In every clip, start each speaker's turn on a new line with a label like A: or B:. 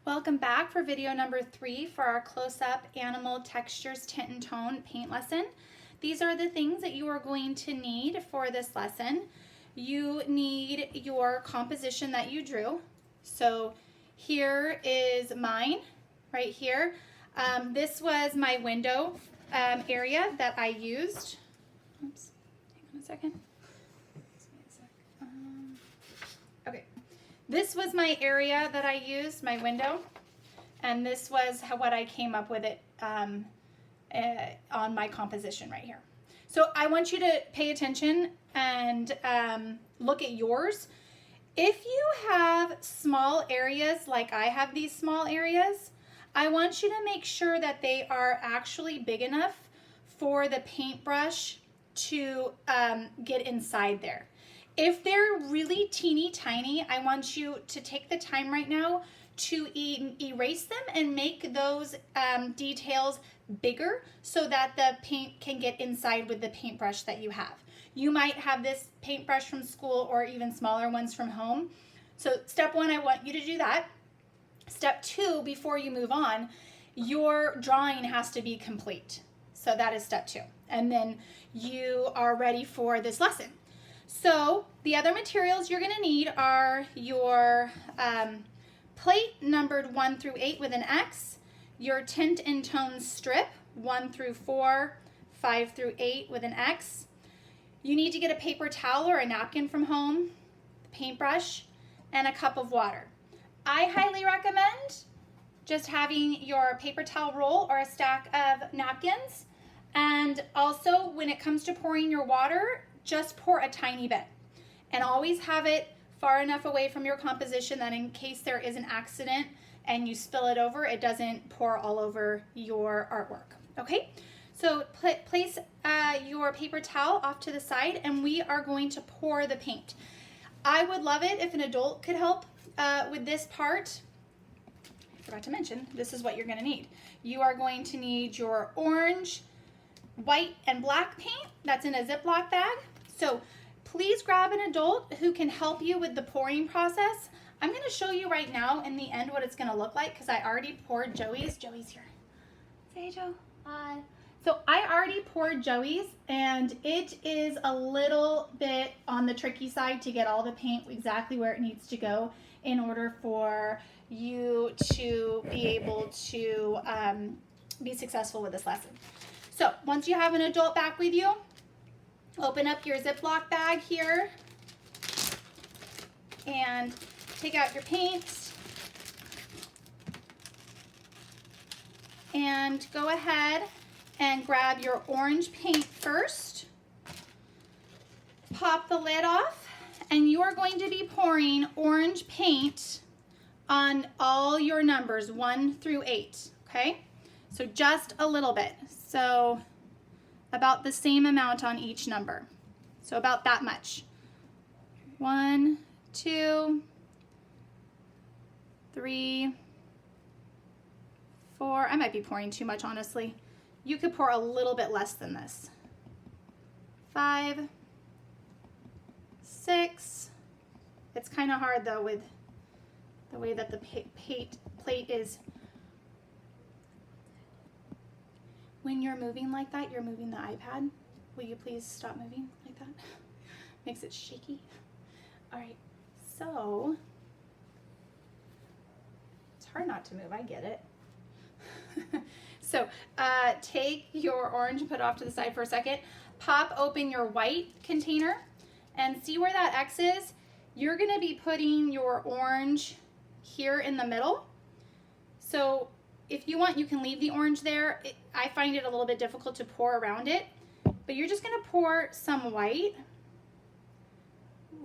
A: Welcome back for video number 3 for our close-up animal textures tint and tone paint lesson. These are the things that you are going to need for this lesson. You need your composition that you drew. So here is mine right here. This was my window area that I used. Oops, hang on a second. Okay. This was my area that I used, my window, and this was what I came up with it on my composition right here. So I want you to pay attention and look at yours. If you have small areas like I have these small areas, I want you to make sure that they are actually big enough for the paintbrush to get inside there. If they're really teeny tiny, I want you to take the time right now to erase them and make those details bigger so that the paint can get inside with the paintbrush that you have. You might have this paintbrush from school or even smaller ones from home. So step 1, I want you to do that. Step 2, before you move on, your drawing has to be complete. So that is step 2. And then you are ready for this lesson. So the other materials you're going to need are your plate numbered 1 through 8 with an X, your tint and tone strip 1 through 4, 5 through 8 with an X. You need to get a paper towel or a napkin from home, paintbrush, and a cup of water. I highly recommend just having your paper towel roll or a stack of napkins. And also, when it comes to pouring your water, just pour a tiny bit. And always have it far enough away from your composition that in case there is an accident and you spill it over, it doesn't pour all over your artwork. Okay? So place your paper towel off to the side and we are going to pour the paint. I would love it if an adult could help with this part. I forgot to mention, this is what you're going to need. You are going to need your orange, white, and black paint that's in a Ziploc bag. So please grab an adult who can help you with the pouring process. I'm going to show you right now in the end what it's going to look like because I already poured Joey's. Joey's here. Say Joe. Hi. So I already poured Joey's and it is a little bit on the tricky side to get all the paint exactly where it needs to go in order for you to be able to be successful with this lesson. So once you have an adult back with you, open up your Ziploc bag here and take out your paints and go ahead and grab your orange paint first. Pop the lid off and you are going to be pouring orange paint on all your numbers 1 through 8, okay? So just a little bit. So about the same amount on each number. So about that much. 1, 2, 3, 4. I might be pouring too much, honestly. You could pour a little bit less than this. 5, 6. It's kind of hard though with the way that the plate is. When you're moving like that, you're moving the iPad. Will you please stop moving like that? Makes it shaky. All right, so it's hard not to move, I get it. So take your orange and put it off to the side for a second. Pop open your white container and see where that X is. You're gonna be putting your orange here in the middle. So if you want, you can leave the orange there. I find it a little bit difficult to pour around it, but you're just gonna pour some white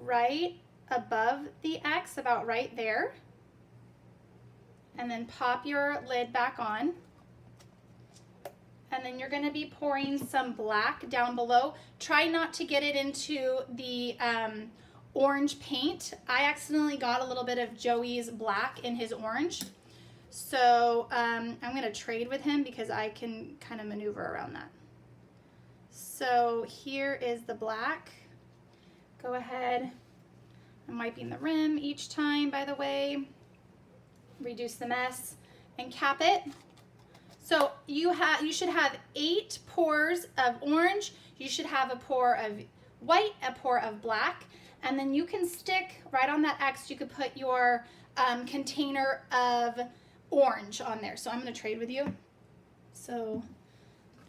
A: right above the X, about right there, and then pop your lid back on. And then you're gonna be pouring some black down below. Try not to get it into the orange paint. I accidentally got a little bit of Joey's black in his orange. So I'm going to trade with him because I can kind of maneuver around that. So here is the black. Go ahead. I'm wiping the rim each time, by the way. reduce the mess, and cap it. So you should have 8 pores of orange. You should have a pour of white, a pour of black, and then you can stick right on that X. You could put your container of orange on there. So I'm going to trade with you so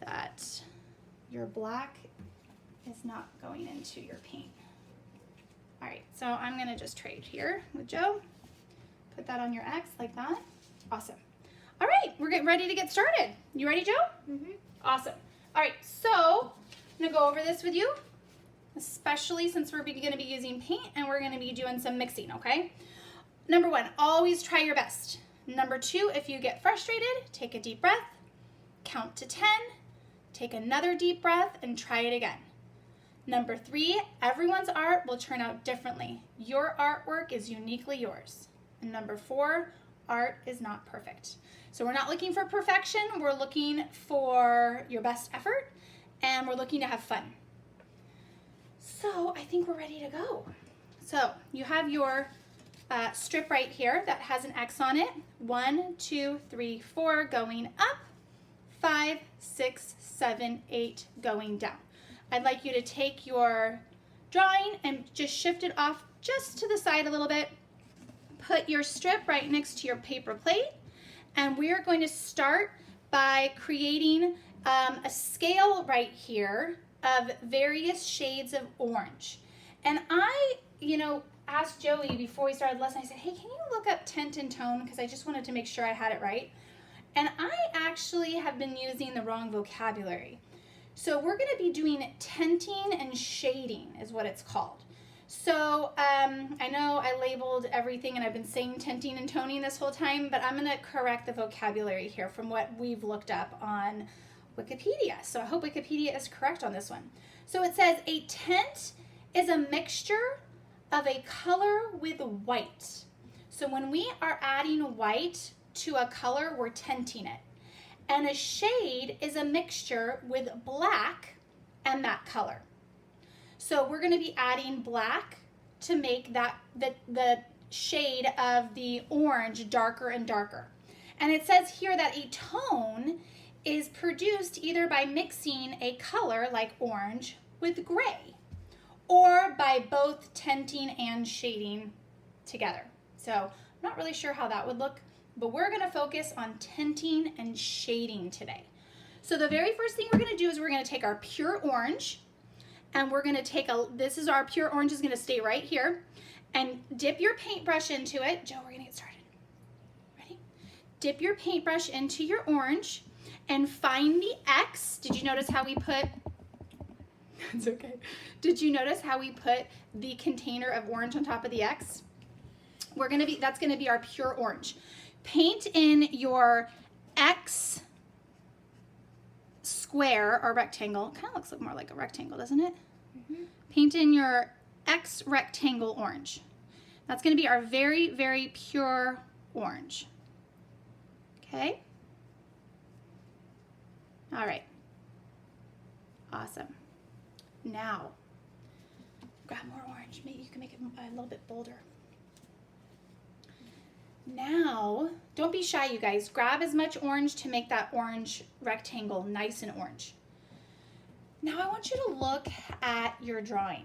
A: that your black is not going into your paint. All right, so I'm going to just trade here with Joe. Put that on your X like that. Awesome. All right, we're getting ready to get started. You ready, Joe? Mm-hmm. Awesome. All right, so I'm going to go over this with you, especially since we're going to be using paint and we're going to be doing some mixing, okay? Number 1, always try your best. Number 2, if you get frustrated, take a deep breath, count to 10, take another deep breath, and try it again. Number 3, everyone's art will turn out differently. Your artwork is uniquely yours. And number 4, art is not perfect. So we're not looking for perfection, we're looking for your best effort, and we're looking to have fun. So I think we're ready to go. So you have your strip right here that has an X on it. 1, 2, 3, 4 going up, 5, 6, 7, 8 going down. I'd like you to take your drawing and just shift it off just to the side a little bit. Put your strip right next to your paper plate, and we are going to start by creating a scale right here of various shades of orange. And I, asked Joey before we started the lesson, I said, hey, can you look up tint and tone? Because I just wanted to make sure I had it right. And I actually have been using the wrong vocabulary. So we're going to be doing tinting and shading is what it's called. So I know I labeled everything and I've been saying tinting and toning this whole time, but I'm going to correct the vocabulary here from what we've looked up on Wikipedia. So I hope Wikipedia is correct on this one. So it says a tint is a mixture of a color with white. So when we are adding white to a color, we're tinting it. And a shade is a mixture with black and that color. So we're going to be adding black to make that the shade of the orange darker and darker. And it says here that a tone is produced either by mixing a color like orange with gray, or by both tinting and shading together. So I'm not really sure how that would look, but we're going to focus on tinting and shading today. So the very first thing we're going to do is we're going to take our pure orange, and we're going to take this is our pure orange, is going to stay right here, and dip your paintbrush into it. Joe, we're going to get started. Ready? Dip your paintbrush into your orange and find the X. Did you notice how we put, it's okay. Did you notice how we put the container of orange on top of the X? That's going to be our pure orange. Paint in your X square or rectangle. Kind of looks more like a rectangle, doesn't it? Mm-hmm. Paint in your X rectangle orange. That's going to be our very, very pure orange. Okay? All right. Awesome. Now, grab more orange. Maybe you can make it a little bit bolder. Now, don't be shy, you guys. Grab as much orange to make that orange rectangle nice and orange. Now I want you to look at your drawing,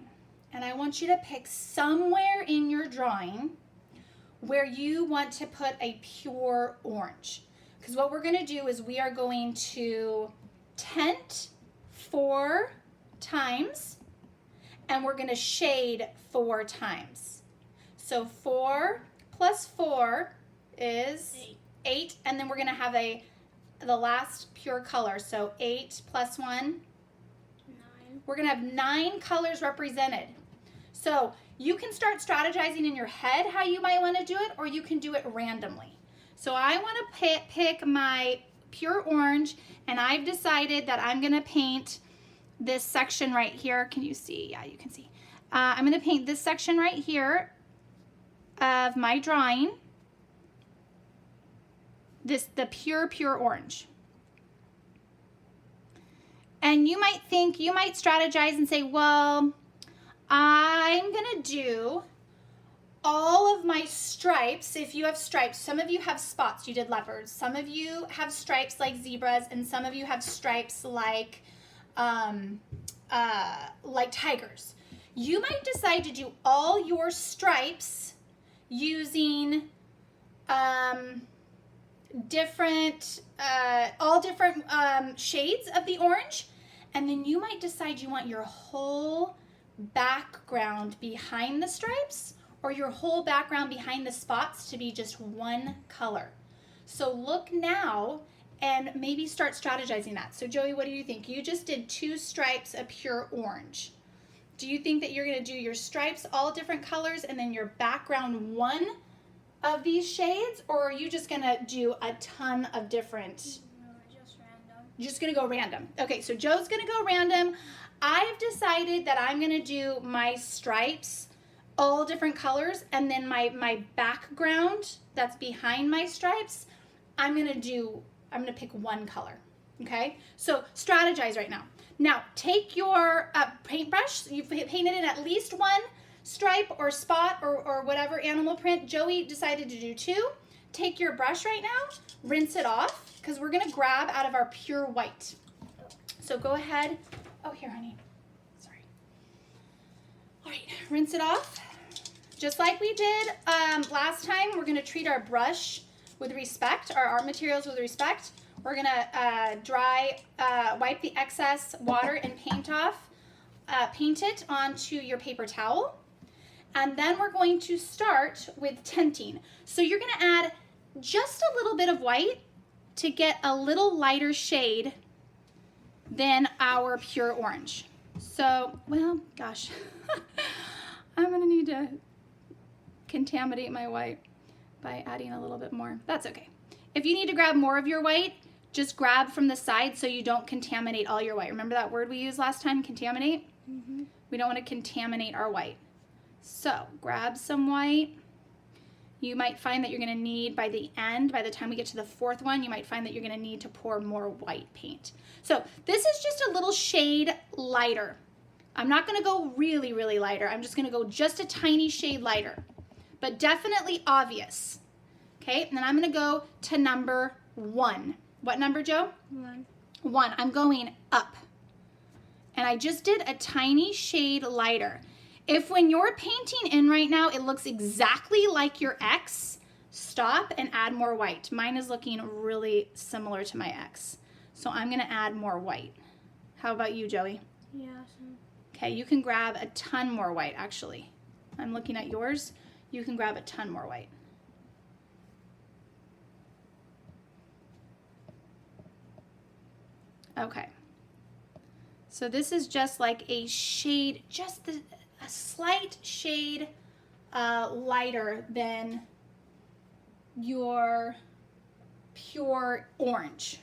A: and I want you to pick somewhere in your drawing where you want to put a pure orange. Because what we're going to do is we are going to tint 4 times, and we're going to shade 4 times. So 4 plus 4 is 8, and then we're going to have the last pure color. So 8 plus 1, 9. We're going to have 9 colors represented. So you can start strategizing in your head how you might want to do it, or you can do it randomly. So I want to pick my pure orange, and I've decided that I'm going to paint this section right here. Can you see? Yeah, you can see. I'm going to paint this section right here of my drawing, the pure orange. And you might strategize and say, well, I'm gonna do all of my stripes. If you have stripes, some of you have spots, you did leopards. Some of you have stripes like zebras, and some of you have stripes like tigers. You might decide to do all your stripes using different shades of the orange, and then you might decide you want your whole background behind the stripes or your whole background behind the spots to be just one color. So look now and maybe start strategizing that. So Joey, what do you think? You just did 2 stripes of pure orange. Do you think that you're going to do your stripes all different colors and then your background one of these shades, or are you just going to do a ton of different?
B: No, just random.
A: You're just going to go random. Okay, so Joe's going to go random. I've decided that I'm going to do my stripes all different colors, and then my background that's behind my stripes, I'm going to pick one color. Okay, so strategize right now. Now take your paintbrush. You've painted in at least one stripe or spot or whatever animal print. Joey decided to do 2. Take your brush right now, rinse it off, because we're going to grab out of our pure white. So go ahead. Oh, here, honey. Sorry. All right, rinse it off. Just like we did last time, we're going to treat our brush with respect, our art materials with respect. We're going to wipe the excess water and paint off, paint it onto your paper towel. And then we're going to start with tinting. So you're going to add just a little bit of white to get a little lighter shade than our pure orange. So, well, gosh, I'm going to need to contaminate my white by adding a little bit more. That's okay. If you need to grab more of your white, just grab from the side so you don't contaminate all your white. Remember that word we used last time, contaminate?
B: Mm-hmm.
A: We don't want to contaminate our white. So grab some white. You might find that you're going to need by the time we get to the 4th one, you might find that you're going to need to pour more white paint. So this is just a little shade lighter. I'm not going to go really, really lighter. I'm just going to go just a tiny shade lighter, but definitely obvious. Okay, and then I'm going to go to number 1. What number, Joe?
B: 1.
A: 1. I'm going up. And I just did a tiny shade lighter. If when you're painting in right now, it looks exactly like your X, stop and add more white. Mine is looking really similar to my X. So I'm going to add more white. How about you, Joey?
B: Yeah.
A: Okay, you can grab a ton more white, actually. I'm looking at yours. You can grab a ton more white. Okay. So this is just like a shade, a slight shade lighter than your pure orange.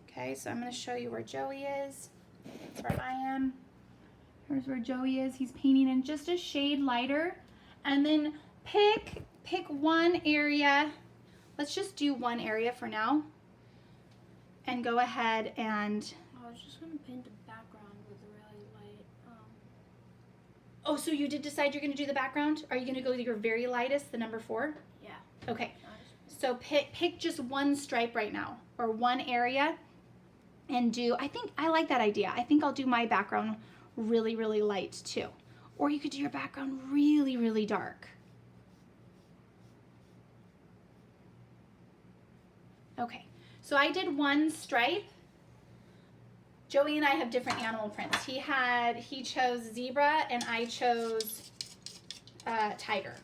A: Okay, so I'm going to show you where Joey is. That's where I am. Here's where Joey is. He's painting in just a shade lighter. And then pick one area. Let's just do one area for now. And go ahead and...
B: I was just going to paint the background with a really light...
A: Oh, so you did decide you're going to do the background? Are you going to go with your very lightest, the number 4?
B: Yeah.
A: Okay. So pick just one stripe right now, or one area, and do... I like that idea. I think I'll do my background really, really light too. Or you could do your background really, really dark. Okay. So I did one stripe. Joey and I have different animal prints. He chose zebra and I chose tiger.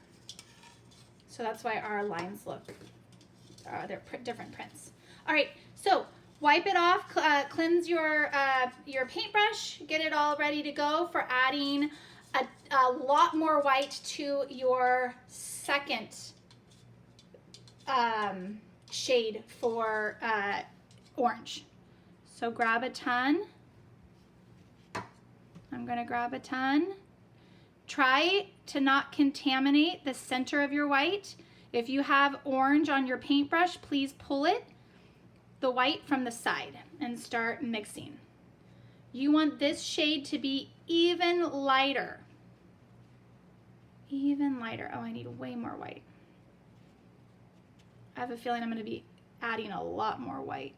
A: So that's why our lines look, they're different prints. All right, so wipe it off, cleanse your paintbrush, get it all ready to go for adding a lot more white to your second shade for orange. So grab a ton. I'm going to grab a ton. Try to not contaminate the center of your white. If you have orange on your paintbrush, please pull the white from the side and start mixing. You want this shade to be even lighter. Even lighter. Oh, I need way more white. I have a feeling I'm going to be adding a lot more white.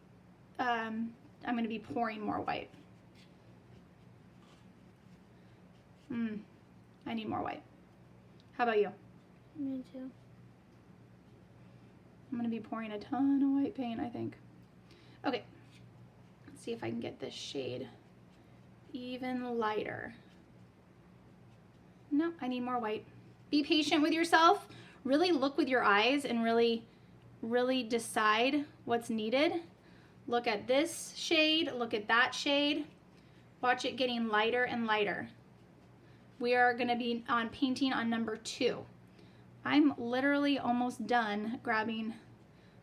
A: I'm going to be pouring more white. I need more white. How about you?
B: Me too.
A: I'm going to be pouring a ton of white paint, I think. Okay. Let's see if I can get this shade even lighter. No, I need more white. Be patient with yourself. Really look with your eyes and really decide what's needed. Look at this shade, look at that shade. Watch it getting lighter and lighter. We are going to be on painting on number 2. I'm literally almost done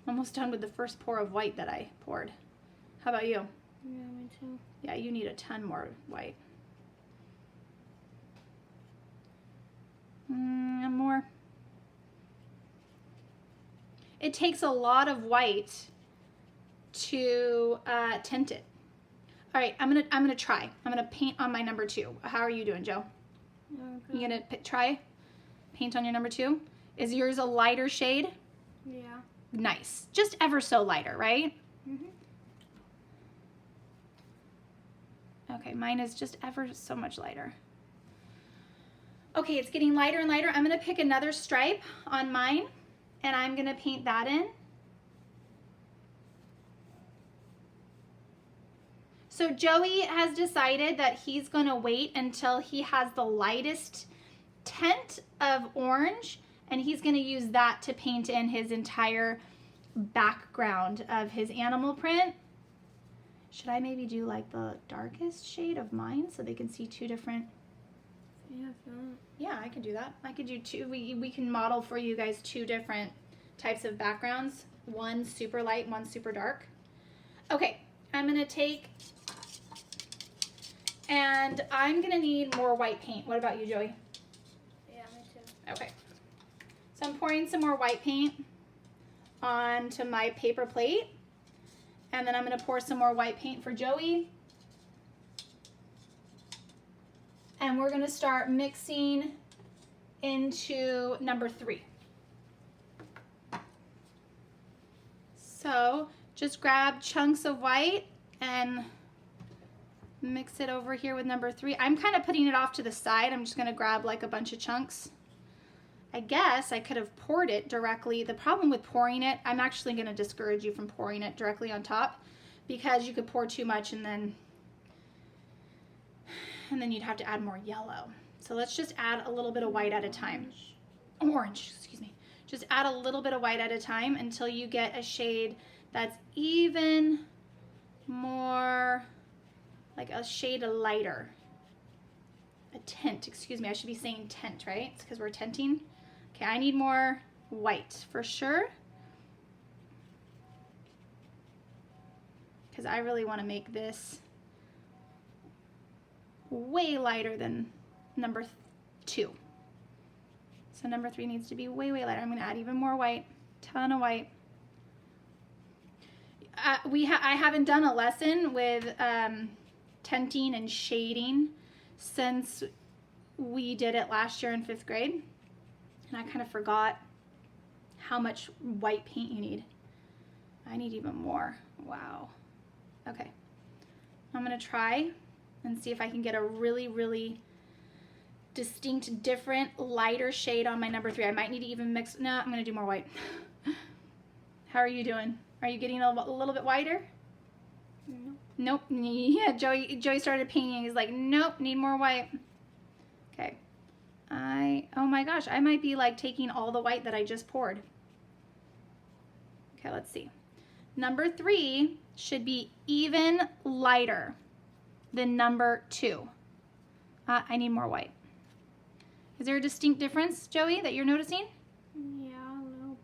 A: almost done with the first pour of white that I poured. How about you?
B: Yeah, me too.
A: Yeah, you need a ton more white. More. It takes a lot of white to tint it. All right, I'm gonna try. I'm gonna paint on my number 2. How are you doing, Joe?
B: Okay.
A: You gonna try paint on your number 2? Is yours a lighter shade?
B: Yeah.
A: Nice, just ever so lighter, right? Okay, mine is just ever so much lighter. Okay, it's getting lighter and lighter. I'm gonna pick another stripe on mine and I'm gonna paint that in. So Joey has decided that he's gonna wait until he has the lightest tint of orange and he's gonna use that to paint in his entire background of his animal print. Should I maybe do like the darkest shade of mine so they can see 2 different?
B: Yeah, if you want.
A: Yeah, I can do that. I could do 2. We can model for you guys 2 different types of backgrounds. One super light, one super dark. Okay, I'm gonna take, and I'm gonna need more white paint. What about you, Joey?
B: Yeah, me too.
A: Okay. So I'm pouring some more white paint onto my paper plate. And then I'm gonna pour some more white paint for Joey. And we're gonna start mixing into number 3. So just grab chunks of white and mix it over here with number 3. I'm kind of putting it off to the side. I'm just gonna grab like a bunch of chunks. I guess I could have poured it directly. The problem with pouring it, I'm actually gonna discourage you from pouring it directly on top because you could pour too much and then you'd have to add more yellow. So let's just add a little bit of white at a time. Orange, excuse me. Just add a little bit of white at a time until you get a shade that's even more, like a shade lighter. A tint, excuse me, I should be saying tint, right? It's because we're tinting. Okay, I need more white for sure. Because I really want to make this way lighter than number 2. So number 3 needs to be way lighter. I'm going to add even more white, ton of white. I haven't done a lesson with tinting and shading since we did it last year in 5th grade. And I kind of forgot how much white paint you need. I need even more. Wow. Okay. I'm going to try and see if I can get a really distinct, different, lighter shade on my number 3. I might need to even mix. No, I'm going to do more white. How are you doing? Are you getting a little bit whiter?
B: No.
A: Nope. Yeah, Joey started painting. He's like, nope, need more white. Okay. Oh my gosh, I might be like taking all the white that I just poured. Okay, let's see. Number 3 should be even lighter than number 2. I need more white. Is there a distinct difference, Joey, that you're noticing?
B: Yeah, a little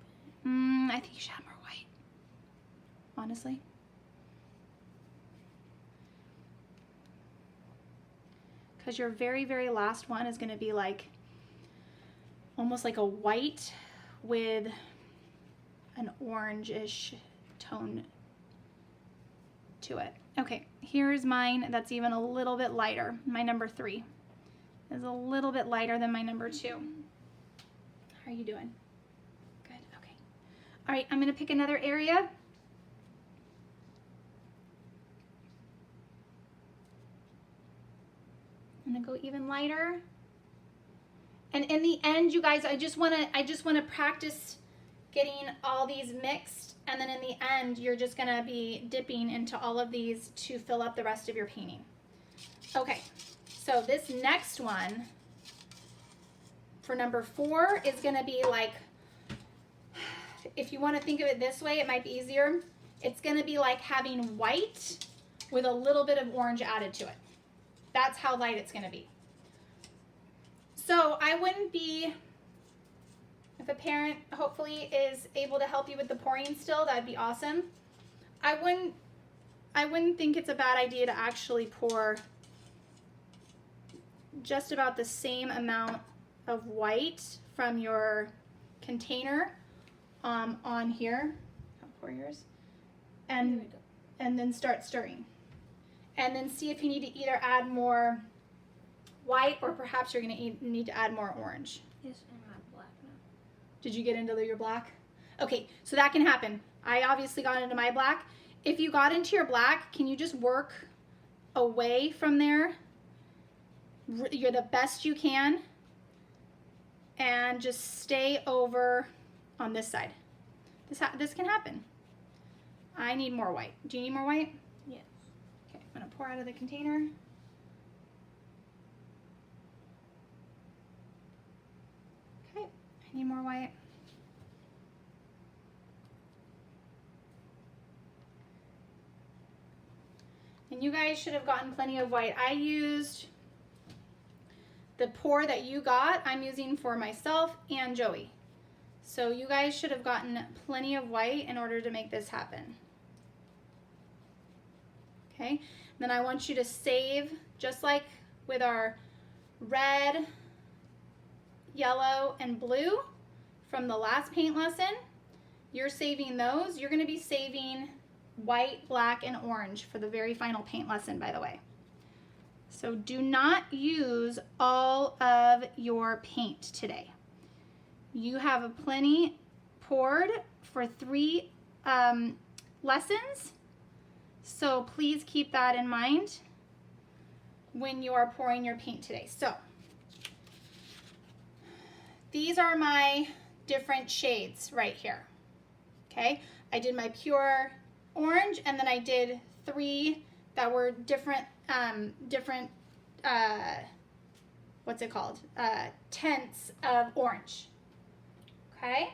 B: bit.
A: I think you should have more white, honestly. Because your very last one is going to be like almost like a white with an orange-ish tone to it. Okay, here's mine that's even a little bit lighter. My number 3 is a little bit lighter than my number 2. How are you doing? Good, okay. All right, I'm gonna pick another area. I'm gonna go even lighter. And in the end, you guys, I just wanna practice getting all these mixed, and then in the end, you're just gonna be dipping into all of these to fill up the rest of your painting. Okay, so this next one, for number 4, is gonna be like, if you wanna think of it this way, it might be easier. It's gonna be like having white with a little bit of orange added to it. That's how light it's gonna be. So I wouldn't be, if a parent hopefully is able to help you with the pouring still, that'd be awesome. I wouldn't think it's a bad idea to actually pour just about the same amount of white from your container on here. I'll pour yours. And then start stirring. And then see if you need to either add more white or perhaps you're going to need to add more orange.
B: Yes, and I'm black now.
A: Did you get into your black? Okay, so that can happen. I obviously got into my black. If you got into your black, can you just work away from there? You're the best you can. And just stay over on this side. This can happen. I need more white. Do you need more white?
B: Yes.
A: Okay, I'm going to pour out of the container. Okay, I need more white. And you guys should have gotten plenty of white. I used the pour that you got, I'm using for myself and Joey. So you guys should have gotten plenty of white in order to make this happen. Okay, then I want you to save, just like with our red, yellow, and blue from the last paint lesson, you're saving those. You're going to be saving white, black, and orange for the very final paint lesson, by the way. So do not use all of your paint today. You have plenty poured for 3 lessons, so please keep that in mind when you are pouring your paint today. So these are my different shades right here. Okay, I did my pure orange, and then I did 3 that were different what's it called? Tints of orange. Okay.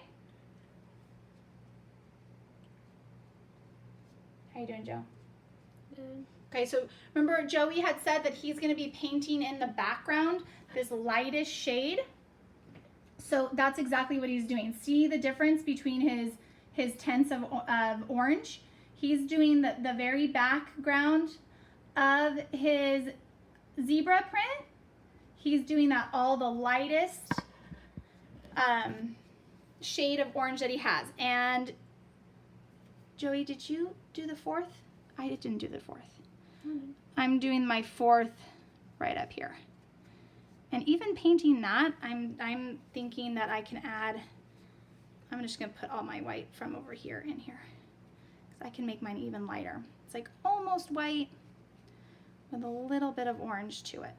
A: How you doing, Joe?
B: Good.
A: Okay, so remember Joey had said that he's going to be painting in the background this lightest shade. So that's exactly what he's doing. See the difference between his tints of orange? He's doing the very background of his zebra print. He's doing that all the lightest shade of orange that he has. And Joey, did you do the 4th? I didn't do the 4th. I'm doing my 4th right up here. And even painting that, I'm thinking that I can add, I'm just gonna put all my white from over here in here, because I can make mine even lighter. It's like almost white with a little bit of orange to it.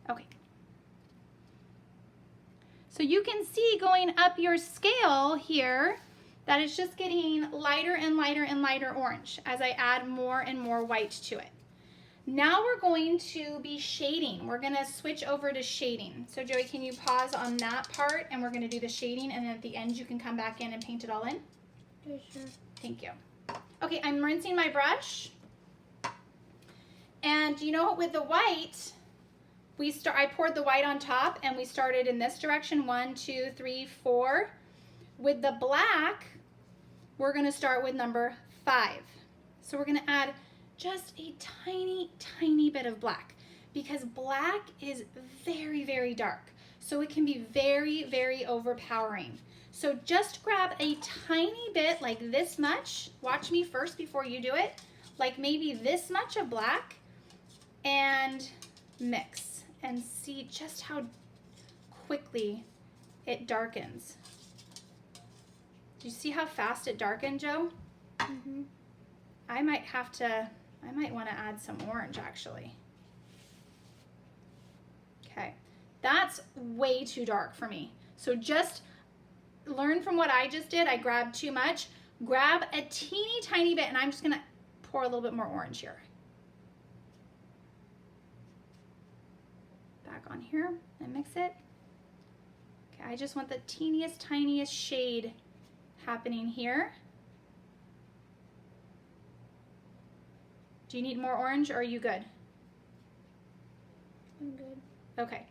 A: Okay. So you can see going up your scale here that it's just getting lighter and lighter and lighter orange as I add more and more white to it. Now we're going to be shading. We're going to switch over to shading. So Joey, can you pause on that part, and we're going to do the shading, and then at the end you can come back in and paint it all in?
B: Yeah, sure.
A: Thank you. Okay, I'm rinsing my brush. And you know, with the white, I poured the white on top, and we started in this direction, 1, 2, 3, 4. With the black, we're going to start with number 5. So we're going to add just a tiny, tiny bit of black, because black is very, very dark. So it can be very, very overpowering. So just grab a tiny bit, like this much. Watch me first before you do it. Like maybe this much of black, and mix and see just how quickly it darkens. Do you see how fast it darkened, Joe?
B: Mm-hmm.
A: I might want to add some orange actually. Okay, that's way too dark for me. So just learn from what I just did. I grabbed too much. Grab a teeny tiny bit, and I'm just gonna pour a little bit more orange here. Back on here and mix it. Okay, I just want the teeniest, tiniest shade happening here. Do you need more orange or are you good?
B: I'm good.
A: Okay,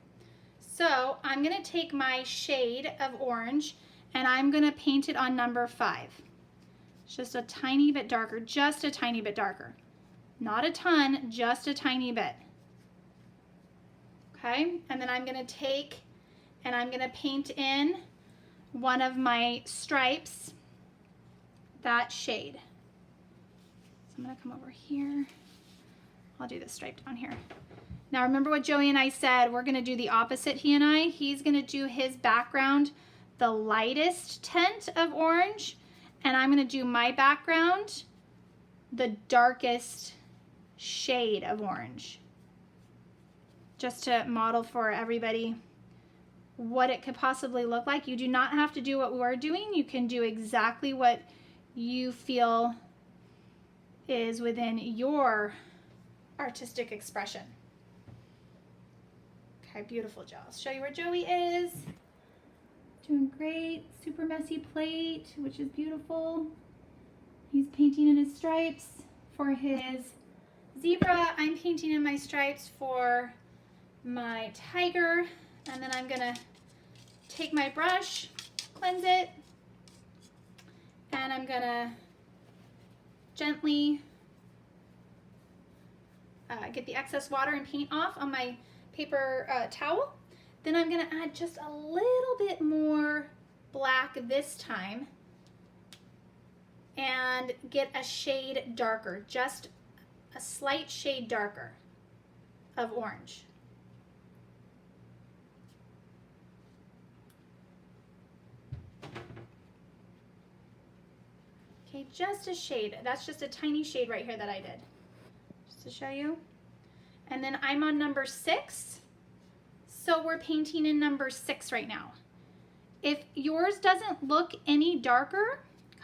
A: so I'm gonna take my shade of orange and I'm gonna paint it on number 5. It's just a tiny bit darker, just a tiny bit darker. Not a ton, just a tiny bit. Okay, and then I'm gonna take and I'm gonna paint in one of my stripes, that shade. So I'm gonna come over here. I'll do this stripe down here. Now remember what Joey and I said, we're gonna do the opposite, he and I. He's gonna do his background the lightest tint of orange, and I'm gonna do my background the darkest shade of orange. Just to model for everybody what it could possibly look like. You do not have to do what we're doing. You can do exactly what you feel is within your artistic expression. Okay, beautiful, Joe. I'll show you where Joey is. Doing great. Super messy plate, which is beautiful. He's painting in his stripes for his zebra. I'm painting in my stripes for my tiger. And then I'm gonna take my brush, cleanse it, and I'm gonna gently get the excess water and paint off on my paper towel. Then I'm gonna add just a little bit more black this time and get a shade darker, just a slight shade darker of orange. Okay, just a shade. That's just a tiny shade right here that I did, just to show you. And then I'm on number 6. So we're painting in number 6 right now. If yours doesn't look any darker,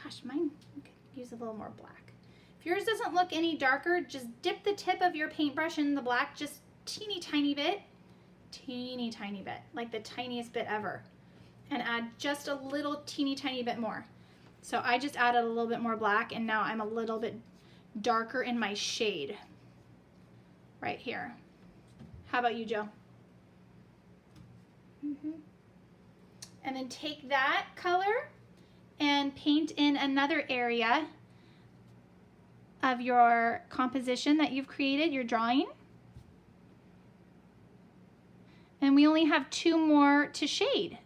A: gosh, mine could use a little more black. If yours doesn't look any darker, just dip the tip of your paintbrush in the black, just teeny tiny bit, like the tiniest bit ever, and add just a little teeny tiny bit more. So I just added a little bit more black, and now I'm a little bit darker in my shade right here. How about you, Joe?
B: Mm-hmm.
A: And then take that color and paint in another area of your composition that you've created, your drawing. And we only have 2 more to shade.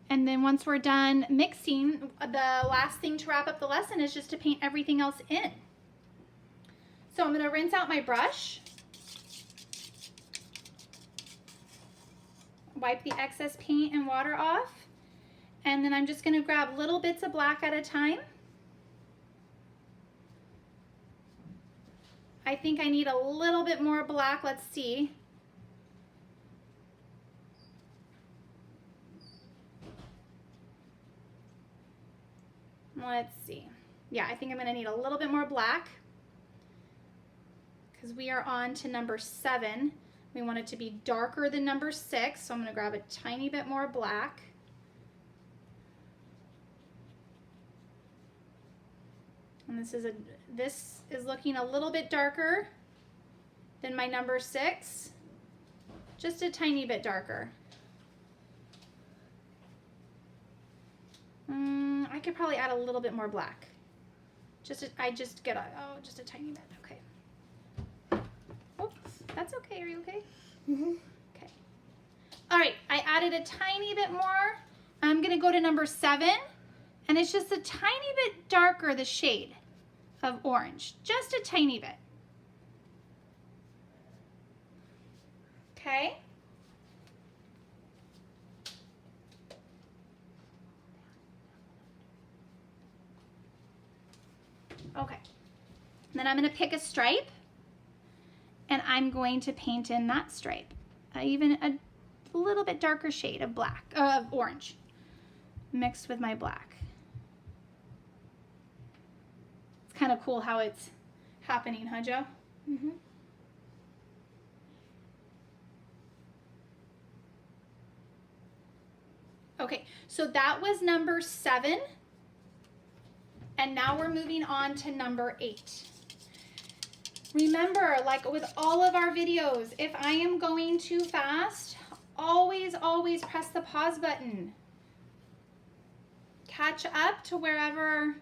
A: And then once we're done mixing, the last thing to wrap up the lesson is just to paint everything else in. So I'm going to rinse out my brush. Wipe the excess paint and water off. And then I'm just going to grab little bits of black at a time. I think I need a little bit more black. Let's see. Let's see. Yeah, I think I'm going to need a little bit more black because we are on to number 7. We want it to be darker than number 6, so I'm going to grab a tiny bit more black. And this is looking a little bit darker than my number 6, just a tiny bit darker. I could probably add a little bit more black. Just a tiny bit. Okay. Oops, that's okay. Are you okay?
B: Mm-hmm.
A: Okay. All right, I added a tiny bit more. I'm gonna go to number 7, and it's just a tiny bit darker, the shade of orange, just a tiny bit. Okay. Okay. Then I'm going to pick a stripe, and I'm going to paint in that stripe, even a little bit darker shade of black, of orange, mixed with my black. It's kind of cool how it's happening, huh, Joe?
B: Mm-hmm.
A: Okay, so that was number 7. And now we're moving on to number 8. Remember, like with all of our videos, if I am going too fast, always press the pause button. Catch up to wherever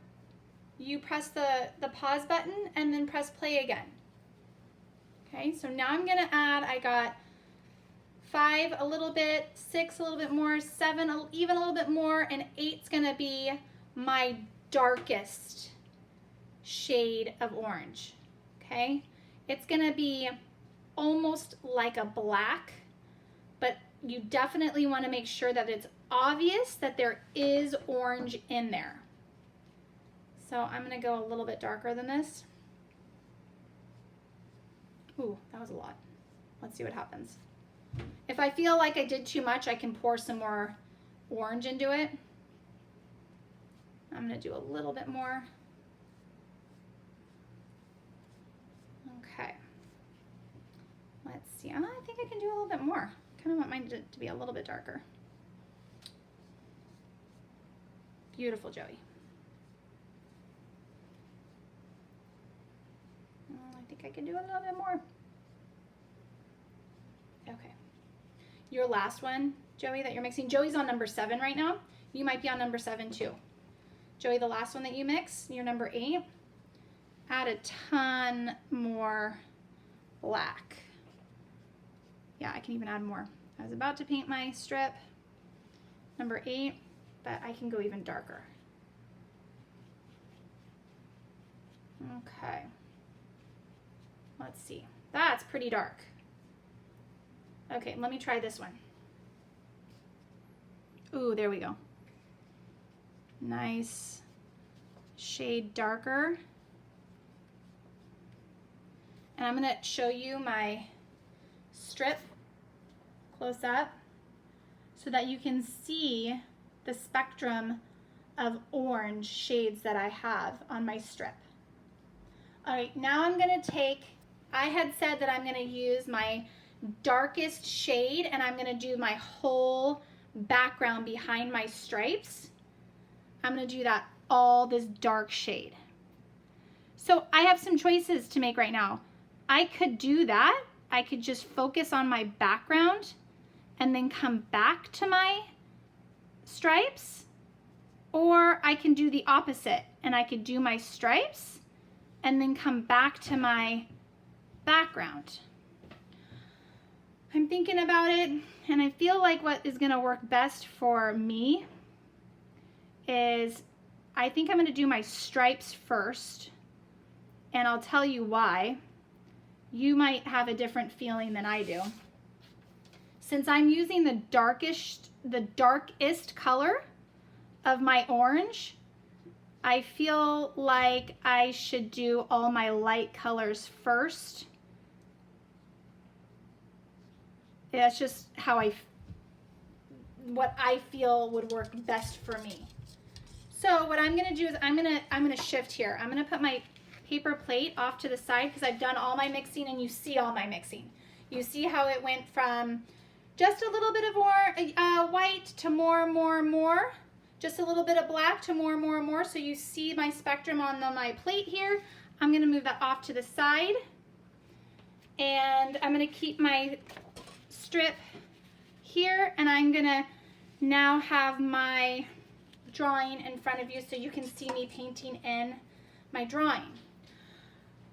A: you press the pause button and then press play again. Okay, so now I'm gonna add, I got 5 a little bit, 6 a little bit more, 7 even a little bit more, and 8's gonna be my darkest shade of orange. Okay, it's gonna be almost like a black, but you definitely want to make sure that it's obvious that there is orange in there. So I'm gonna go a little bit darker than this. Ooh, that was a lot. Let's see what happens. If I feel like I did too much, I can pour some more orange into it. I'm gonna do a little bit more. Okay. Let's see. I think I can do a little bit more. I kind of want mine to be a little bit darker. Beautiful, Joey. I think I can do a little bit more. Okay. Your last one, Joey, that you're mixing. Joey's on number 7 right now. You might be on number 7 too. Joey, the last one that you mix, you're number 8. Add a ton more black. Yeah, I can even add more. I was about to paint my strip, number 8, but I can go even darker. Okay. Let's see. That's pretty dark. Okay, let me try this one. Ooh, there we go. Nice shade darker. And I'm going to show you my strip close up so that you can see the spectrum of orange shades that I have on my strip. All right, now I'm going to take, I had said that I'm going to use my darkest shade and I'm going to do my whole background behind my stripes. I'm going to do that all this dark shade. So I have some choices to make right now. I could do that. I could just focus on my background and then come back to my stripes, or I can do the opposite and I could do my stripes and then come back to my background. I'm thinking about it, and I feel like what is going to work best for me is I think I'm going to do my stripes first, and I'll tell you why. You might have a different feeling than I do. Since I'm using the darkest color of my orange, I feel like I should do all my light colors first. That's just how what I feel would work best for me. So what I'm gonna do is I'm gonna shift here. I'm gonna put my paper plate off to the side because I've done all my mixing and you see all my mixing. You see how it went from just a little bit of white to more, just a little bit of black to more. So you see my spectrum on my plate here. I'm gonna move that off to the side, and I'm gonna keep my strip here, and I'm gonna now have my drawing in front of you so you can see me painting in my drawing.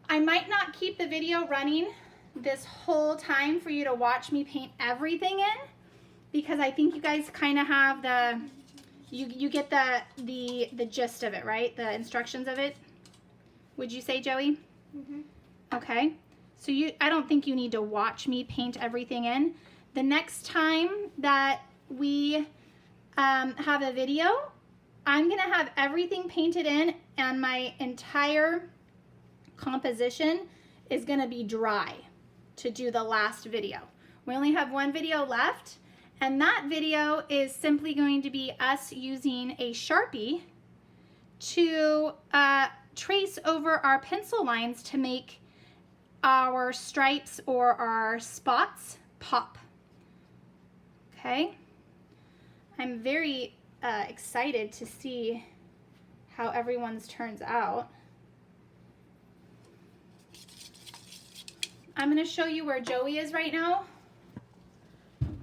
A: I might not keep the video running this whole time for you to watch me paint everything in, because I think you guys kind of have the, you get the gist of it, right? The instructions of it. Would you say, Joey?
B: Mm-hmm.
A: Okay. So I don't think you need to watch me paint everything in. The next time that we have a video, I'm gonna have everything painted in and my entire composition is gonna be dry to do the last video. We only have one video left, and that video is simply going to be us using a Sharpie to trace over our pencil lines to make our stripes or our spots pop. Okay, I'm very excited to see how everyone's turns out. I'm going to show you where Joey is right now.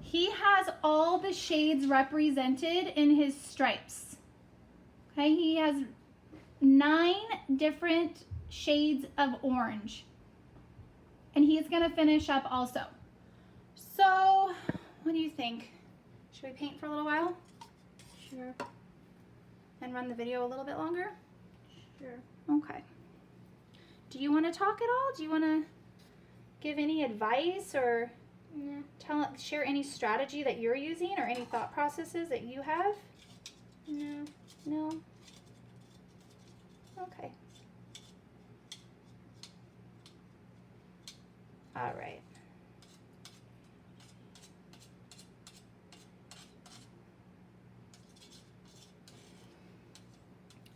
A: He has all the shades represented in his stripes. Okay, he has 9 different shades of orange. And he's going to finish up also. So, what do you think? Should we paint for a little while?
B: Sure.
A: And run the video a little bit longer?
B: Sure.
A: Okay. Do you want to talk at all? Do you want to give any advice or share any strategy that you're using or any thought processes that you have?
B: No.
A: No? Okay. All right.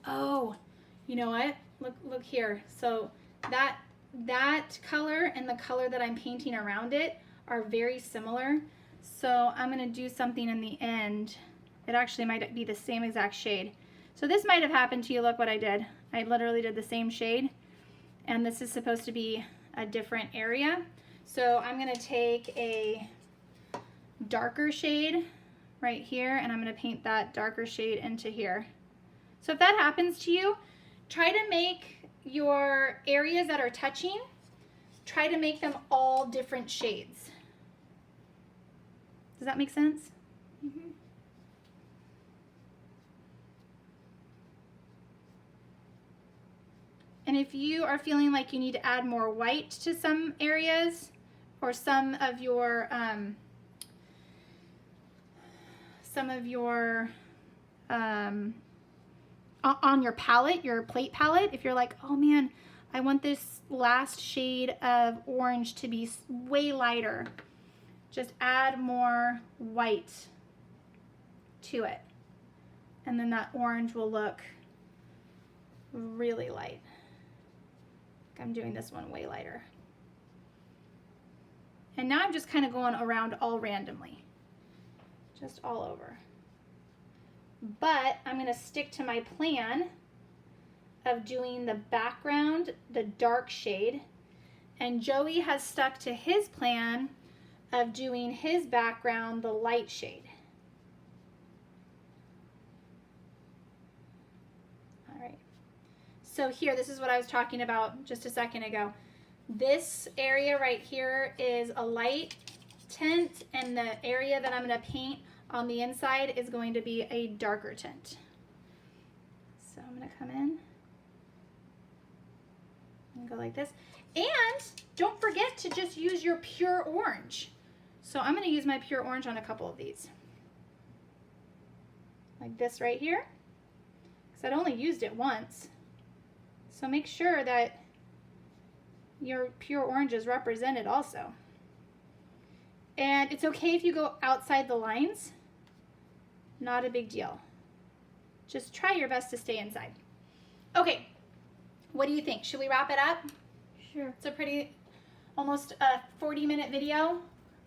A: Oh, you know what? Look here. So that color and the color that I'm painting around it are very similar. So I'm going to do something in the end. It actually might be the same exact shade. So this might have happened to you. Look what I did. I literally did the same shade. And this is supposed to be a different area. So I'm going to take a darker shade right here, and I'm going to paint that darker shade into here. So if that happens to you, try to make your areas that are touching, try to make them all different shades. Does that make sense?
B: Mm-hmm.
A: And if you are feeling like you need to add more white to some areas or some of your on your palette, your plate palette, if you're like, oh man, I want this last shade of orange to be way lighter, just add more white to it. And then that orange will look really light. I'm doing this one way lighter. And now I'm just kind of going around all randomly, just all over. But I'm going to stick to my plan of doing the background, the dark shade, and Joey has stuck to his plan of doing his background, the light shade. All right. So here, this is what I was talking about just a second ago. This area right here is a light tint, and the area that I'm going to paint on the inside is going to be a darker tint. So I'm going to come in and go like this. And don't forget to just use your pure orange. So I'm going to use my pure orange on a couple of these. Like this right here. Because I'd only used it once. So make sure that your pure orange is represented also. And it's okay if you go outside the lines. Not a big deal. Just try your best to stay inside. Okay, what do you think? Should we wrap it up?
B: Sure.
A: It's a pretty, almost a 40-minute video.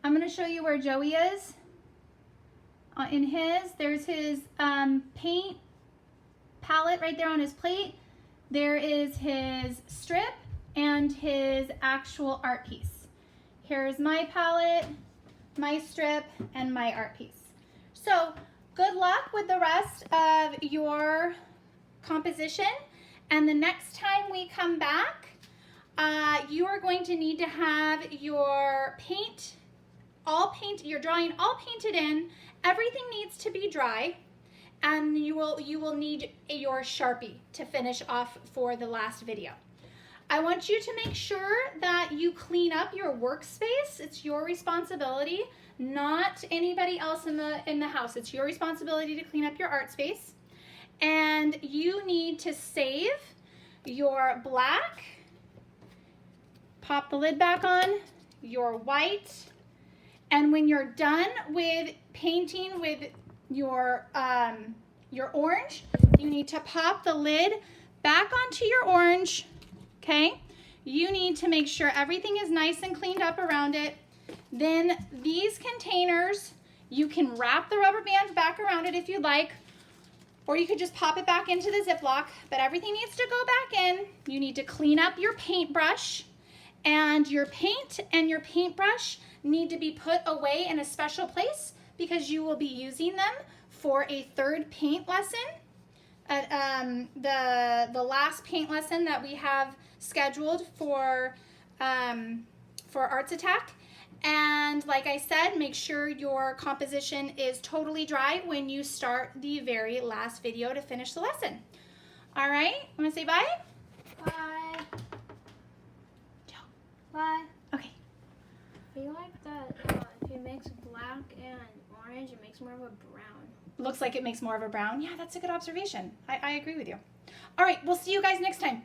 A: I'm going to show you where Joey is. In his, there's his paint palette right there on his plate. There is his strip and his actual art piece. Here's my palette, my strip, and my art piece. So good luck with the rest of your composition. And the next time we come back, you are going to need to have your your drawing all painted in. Everything needs to be dry. And you will need your Sharpie to finish off for the last video. I want you to make sure that you clean up your workspace. It's your responsibility, not anybody else in the house. It's your responsibility to clean up your art space. And you need to save your black, pop the lid back on, your white, and when you're done with painting with your orange, you need to pop the lid back onto your orange, okay? You need to make sure everything is nice and cleaned up around it. Then these containers, you can wrap the rubber band back around it if you'd like, or you could just pop it back into the Ziploc, but everything needs to go back in. You need to clean up your paintbrush, and your paint and your paintbrush need to be put away in a special place because you will be using them for a third paint lesson. The last paint lesson that we have scheduled for Arts Attack. And like I said, make sure your composition is totally dry when you start the very last video to finish the lesson. All right, want to say bye?
B: Bye.
A: Joe.
B: Bye.
A: Okay.
B: I feel like that if you mix black and orange, it makes more of a brown.
A: Looks like it makes more of a brown. Yeah, that's a good observation. I agree with you. All right, we'll see you guys next time.